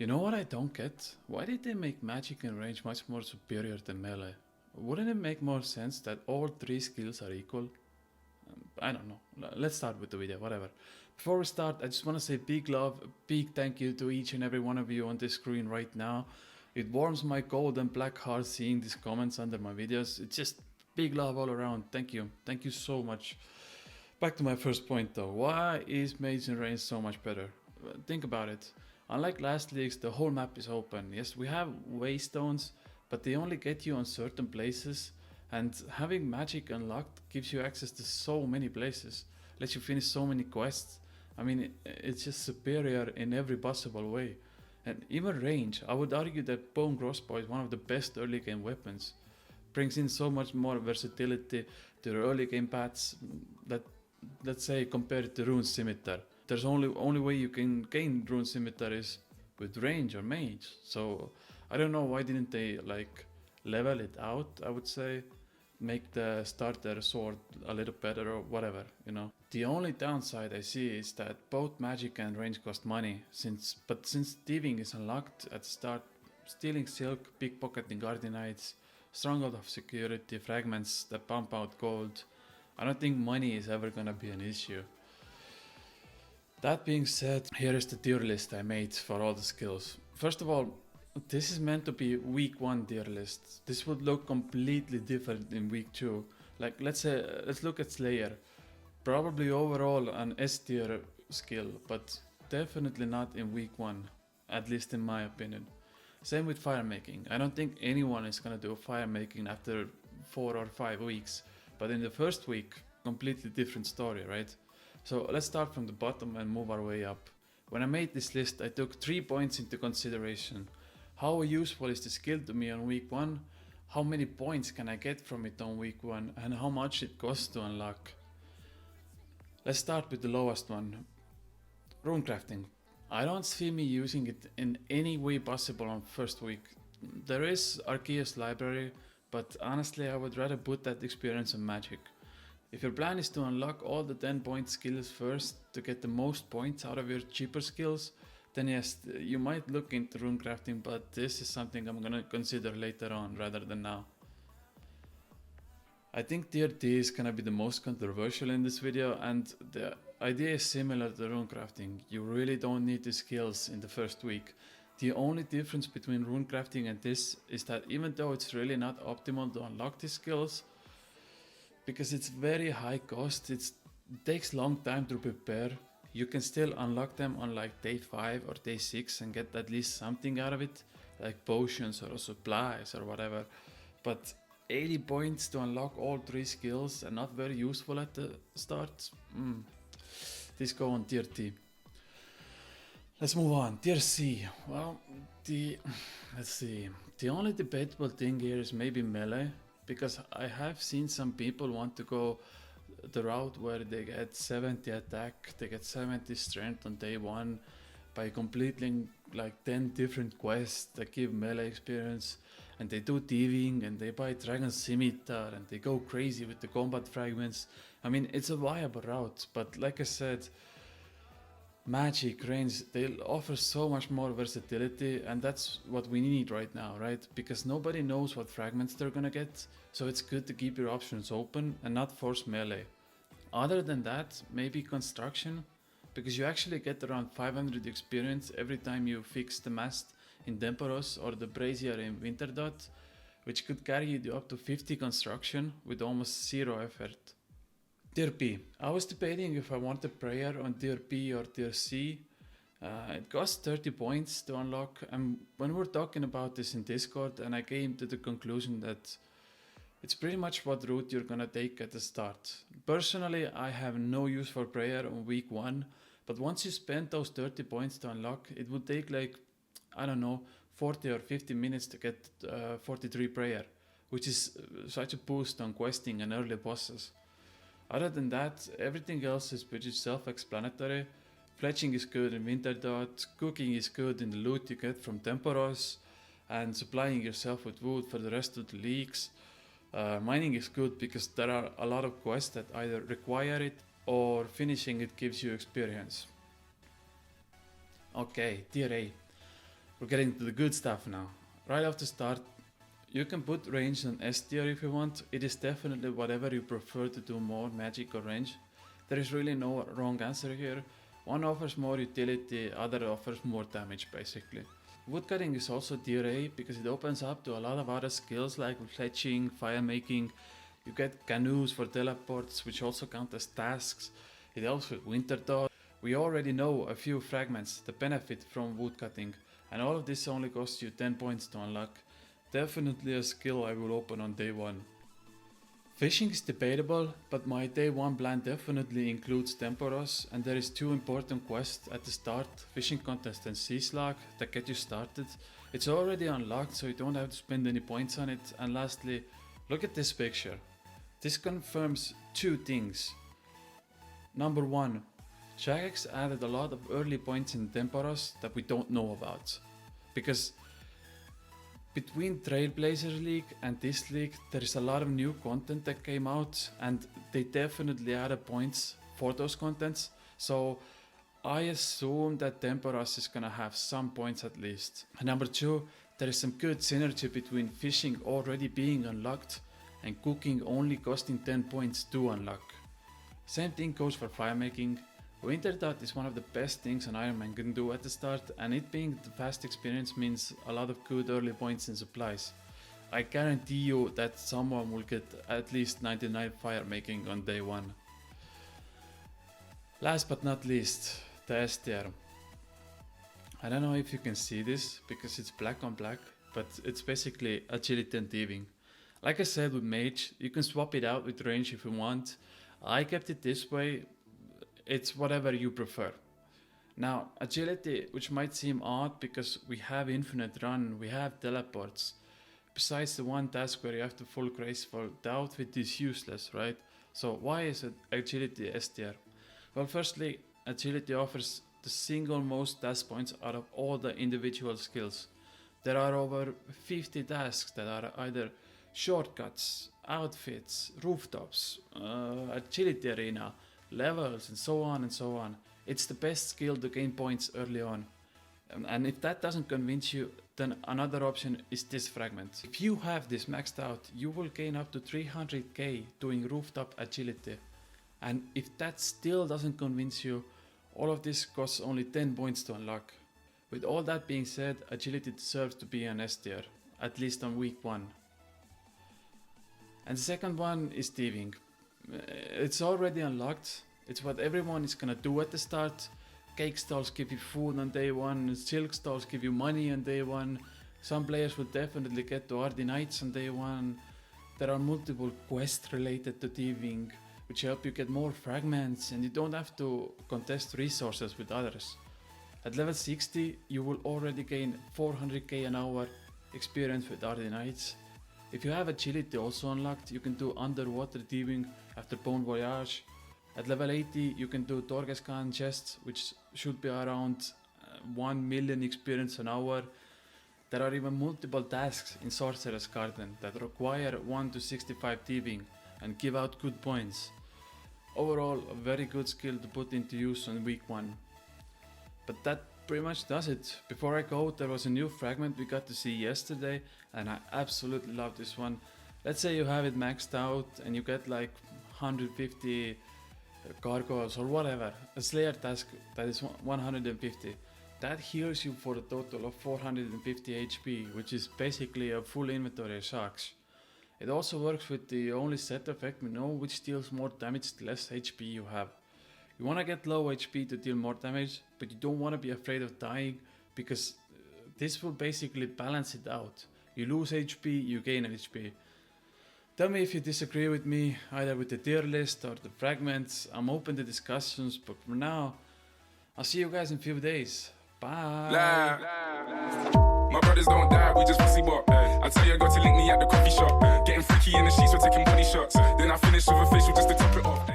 You know what I don't get? Why did they make magic and range much more superior than melee? Wouldn't it make more sense that all three skills are equal? I don't know. Let's start with the video, whatever. Before we start, I just want to say big love, big thank you to each and every one of you on this screen right now. It warms my cold and black heart seeing these comments under my videos. It's just big love all around. Thank you. Thank you so much. Back to my first point though. Why is Mage and Range so much better? Think about it. Unlike last leagues, the whole map is open. Yes, we have waystones, but they only get you on certain places. And having magic unlocked gives you access to so many places, lets you finish so many quests. I mean, it's just superior in every possible way. And even range, I would argue that bone crossbow is one of the best early game weapons. Brings in so much more versatility to the early game paths that, let's say, compared to rune scimitar. There's only way you can gain rune scimitar is with range or mage. So I don't know why didn't they like level it out, I would say. Make the starter sword a little better or whatever, you know. The only downside I see is that both magic and range cost money, since thieving is unlocked at the start, stealing silk, pickpocketing guardianites, stronghold of security, fragments that pump out gold, I don't think money is ever gonna be an issue. That being said, here is the tier list I made for all the skills. First of all, this is meant to be week 1 tier list. This would look completely different in week 2. Like let's look at Slayer. Probably overall an S tier skill, but definitely not in week 1, at least in my opinion. Same with fire making. I don't think anyone is gonna do fire making after 4 or 5 weeks, but in the first week, completely different story, right? So let's start from the bottom and move our way up. When I made this list, I took 3 points into consideration. How useful is the skill to me on week 1? How many points can I get from it on week 1? And how much it costs to unlock? Let's start with the lowest one. Runecrafting. I don't see me using it in any way possible on first week. There is Arceus library, but honestly I would rather put that experience on magic. If your plan is to unlock all the 10 point skills first to get the most points out of your cheaper skills, then yes, you might look into runecrafting, but this is something I'm gonna consider later on rather than now. I think tier D is gonna be the most controversial in this video, and the idea is similar to runecrafting. You really don't need the skills in the first week. The only difference between runecrafting and this is that even though it's really not optimal to unlock these skills, because it's very high cost, it takes long time to prepare, you can still unlock them on like day 5 or day 6 and get at least something out of it, like potions or supplies or whatever. But 80 points to unlock all 3 skills and not very useful at the start? This go on tier T. Let's move on. Tier C. Well, let's see. The only debatable thing here is maybe melee, because I have seen some people want to go the route where they get 70 attack, they get 70 strength on day 1 by completing like 10 different quests that give melee experience, and they do thieving and they buy dragon scimitar and they go crazy with the combat fragments. I mean, it's a viable route, but like I said, magic, range, they offer so much more versatility, and that's what we need right now, right? Because nobody knows what fragments they're gonna get, so it's good to keep your options open and not force melee. Other than that, maybe construction, because you actually get around 500 experience every time you fix the mast in Temporos or the brazier in Winterdot, which could carry you up to 50 construction with almost 0 effort. Tier P. I was debating if I wanted prayer on tier P or tier C. It costs 30 points to unlock, and when we're talking about this in Discord, and I came to the conclusion that it's pretty much what route you're gonna take at the start. Personally, I have no use for prayer on week 1, but once you spend those 30 points to unlock, it would take like, I don't know, 40 or 50 minutes to get 43 prayer, which is such a boost on questing and early bosses. Other than that, everything else is pretty self-explanatory. Fletching is good in Winterdot, cooking is good in the loot you get from Temporos, and supplying yourself with wood for the rest of the leagues. Mining is good because there are a lot of quests that either require it or finishing it gives you experience. Okay, tier A. We're getting to the good stuff now. Right off the start, you can put range on S tier if you want. It is definitely whatever you prefer to do, more magic or range. There is really no wrong answer here. One offers more utility, other offers more damage basically. Woodcutting is also tier A because it opens up to a lot of other skills like fletching, fire making. You get canoes for teleports, which also count as tasks. It helps with winter dodge. We already know a few fragments that benefit from woodcutting, and all of this only costs you 10 points to unlock. Definitely a skill I will open on day 1. Fishing is debatable, but my day 1 plan definitely includes Temporos, and there is 2 important quests at the start, fishing contest and sea slug, that get you started. It's already unlocked, so you don't have to spend any points on it. And lastly, look at this picture. This confirms 2 things. Number 1, Jagex added a lot of early points in Temporos that we don't know about. Because between Trailblazer League and this league, there is a lot of new content that came out, and they definitely added points for those contents. So I assume that Temporos is gonna have some points at least. And number 2, there is some good synergy between fishing already being unlocked and cooking only costing 10 points to unlock. Same thing goes for fire making. Winter Dot is one of the best things an Iron Man can do at the start, and it being the fast experience means a lot of good early points and supplies. I guarantee you that someone will get at least 99 fire making on day 1. Last but not least, the S tier. I don't know if you can see this because it's black on black, but it's basically agility and thieving. Like I said with mage, you can swap it out with range if you want. I kept it this way. It's whatever you prefer. Now, agility, which might seem odd because we have infinite run, we have teleports. Besides the one task where you have to full graceful, the outfit is useless, right? So why is it agility S tier? Well, firstly, agility offers the single most task points out of all the individual skills. There are over 50 tasks that are either shortcuts, outfits, rooftops, agility arena, levels, and so on and so on. It's the best skill to gain points early on. And if that doesn't convince you, then another option is this fragment. If you have this maxed out, you will gain up to 300k doing rooftop agility. And if that still doesn't convince you, all of this costs only 10 points to unlock. With all that being said, agility deserves to be an S tier, at least on week 1. And the second one is thieving. It's already unlocked. It's what everyone is gonna do at the start. Cake stalls give you food on day 1, silk stalls give you money on day 1. Some players will definitely get to RD Knights on day 1. There are multiple quests related to thieving, which help you get more fragments, and you don't have to contest resources with others. At level 60, you will already gain 400k an hour experience with RD Knights. If you have agility also unlocked, you can do underwater thieving after Bon Voyage. At level 80, you can do Torgescan chests, which should be around 1 million experience an hour. There are even multiple tasks in Sorcerer's Garden that require 1 to 65 thieving and give out good points. Overall, a very good skill to put into use on week 1. But that pretty much does it. Before I go, there was a new fragment we got to see yesterday, and I absolutely love this one. Let's say you have it maxed out and you get like 150 gargoyles or whatever, a slayer task that is 150. That heals you for a total of 450 HP, which is basically a full inventory of sharks. It also works with the only set effect we know, which deals more damage the less HP you have. You want to get low HP to deal more damage, but you don't want to be afraid of dying, because this will basically balance it out. You lose HP, you gain HP. Tell me if you disagree with me, either with the tier list or the fragments. I'm open to discussions, but for now, I'll see you guys in a few days. Bye. My brothers don't die, we just pussy bop. I tell you, I got to link me at the coffee shop. Getting freaky in the sheets, we're taking body shots. Then I finish with a facial just to top it off.